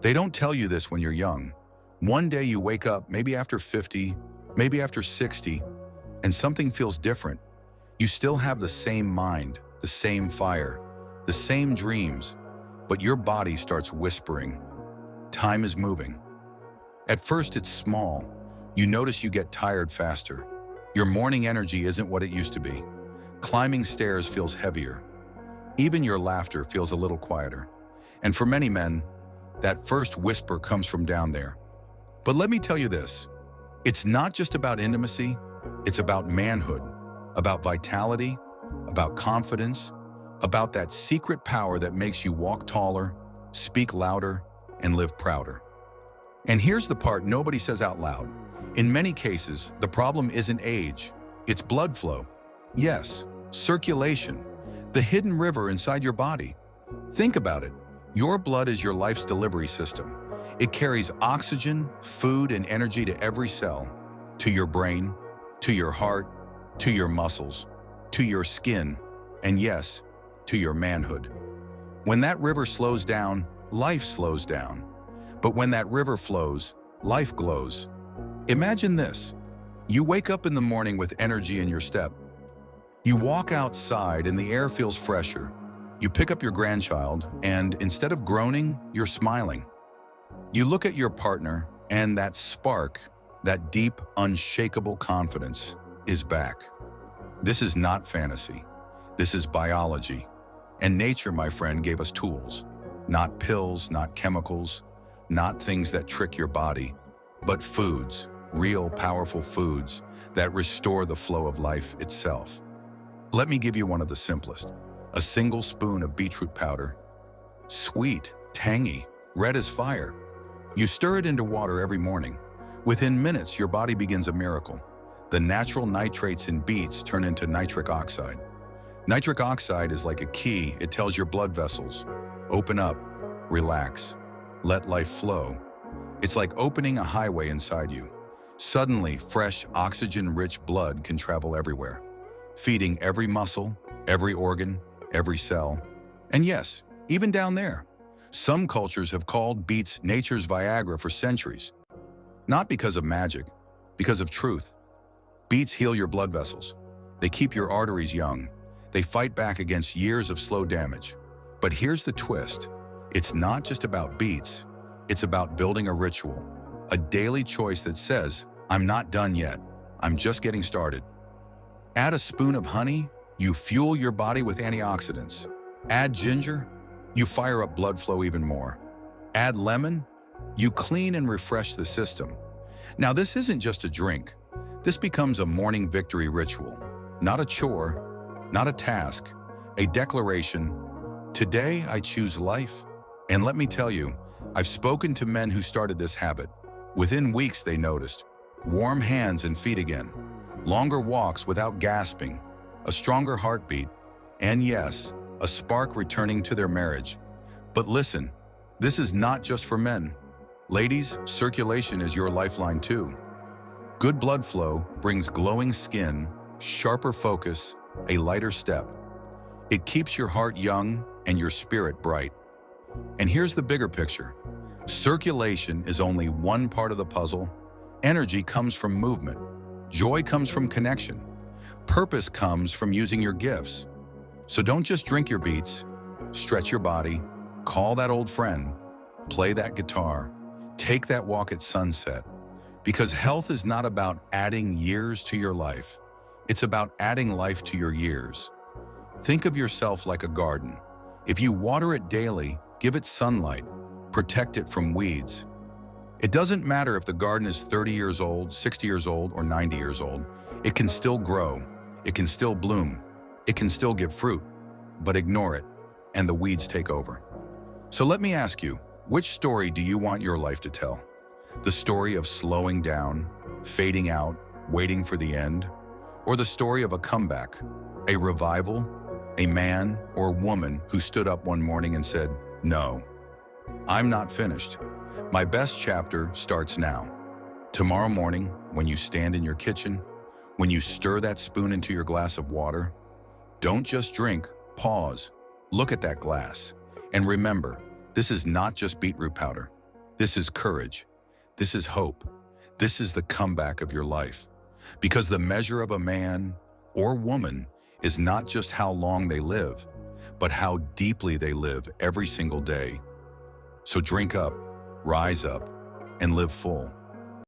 They don't tell you this when you're young. One day you wake up, maybe after 50, maybe after 60, and something feels different. You still have the same mind, the same fire, the same dreams, but your body starts whispering. Time is moving. At first it's small. You notice you get tired faster. Your morning energy isn't what it used to be. Climbing stairs feels heavier. Even your laughter feels a little quieter. And for many men, that first whisper comes from down there. But let me tell you this, it's not just about intimacy, it's about manhood, about vitality, about confidence, about that secret power that makes you walk taller, speak louder, and live prouder. And here's the part nobody says out loud. In many cases, the problem isn't age, it's blood flow. Yes, circulation, the hidden river inside your body. Think about it. Your blood is your life's delivery system. It carries oxygen, food, and energy to every cell, to your brain, to your heart, to your muscles, to your skin, and yes, to your manhood. When that river slows down, life slows down. But when that river flows, life glows. Imagine this. You wake up in the morning with energy in your step. You walk outside and the air feels fresher. You pick up your grandchild and instead of groaning, you're smiling. You look at your partner and that spark, that deep, unshakable confidence is back. This is not fantasy. This is biology. And nature, my friend, gave us tools. Not pills, not chemicals, not things that trick your body, but foods, real powerful foods that restore the flow of life itself. Let me give you one of the simplest. A single spoon of beetroot powder. Sweet, tangy, red as fire. You stir it into water every morning. Within minutes, your body begins a miracle. The natural nitrates in beets turn into nitric oxide. Nitric oxide is like a key. It tells your blood vessels, open up, relax, let life flow. It's like opening a highway inside you. Suddenly, fresh, oxygen-rich blood can travel everywhere, feeding every muscle, every organ, every cell. And yes, even down there. Some cultures have called beets nature's Viagra for centuries. Not because of magic, because of truth. Beets heal your blood vessels. They keep your arteries young. They fight back against years of slow damage. But here's the twist. It's not just about beets. It's about building a ritual, a daily choice that says, I'm not done yet. I'm just getting started. Add a spoon of honey, you fuel your body with antioxidants. Add ginger, you fire up blood flow even more. Add lemon, you clean and refresh the system. Now this isn't just a drink. This becomes a morning victory ritual. Not a chore, not a task, a declaration. Today I choose life. And let me tell you, I've spoken to men who started this habit. Within weeks they noticed. Warm hands and feet again. Longer walks without gasping. A stronger heartbeat. And yes, a spark returning to their marriage. But listen, this is not just for men. Ladies, circulation is your lifeline too. Good blood flow brings glowing skin, sharper focus, a lighter step. It keeps your heart young and your spirit bright. And here's the bigger picture. Circulation is only one part of the puzzle. Energy comes from movement. Joy comes from connection. Purpose comes from using your gifts. So don't just drink your beets, stretch your body, call that old friend, play that guitar, take that walk at sunset. Because health is not about adding years to your life. It's about adding life to your years. Think of yourself like a garden. If you water it daily, give it sunlight, protect it from weeds. It doesn't matter if the garden is 30 years old, 60 years old, or 90 years old. It can still grow. It can still bloom. It can still give fruit. But ignore it, and the weeds take over. So let me ask you, which story do you want your life to tell? The story of slowing down, fading out, waiting for the end? Or the story of a comeback, a revival, a man or woman who stood up one morning and said, "No, I'm not finished. My best chapter starts now." Tomorrow morning, when you stand in your kitchen, when you stir that spoon into your glass of water, don't just drink, pause, look at that glass. And remember, this is not just beetroot powder. This is courage. This is hope. This is the comeback of your life. Because the measure of a man or woman is not just how long they live, but how deeply they live every single day. So drink up, rise up, and live full.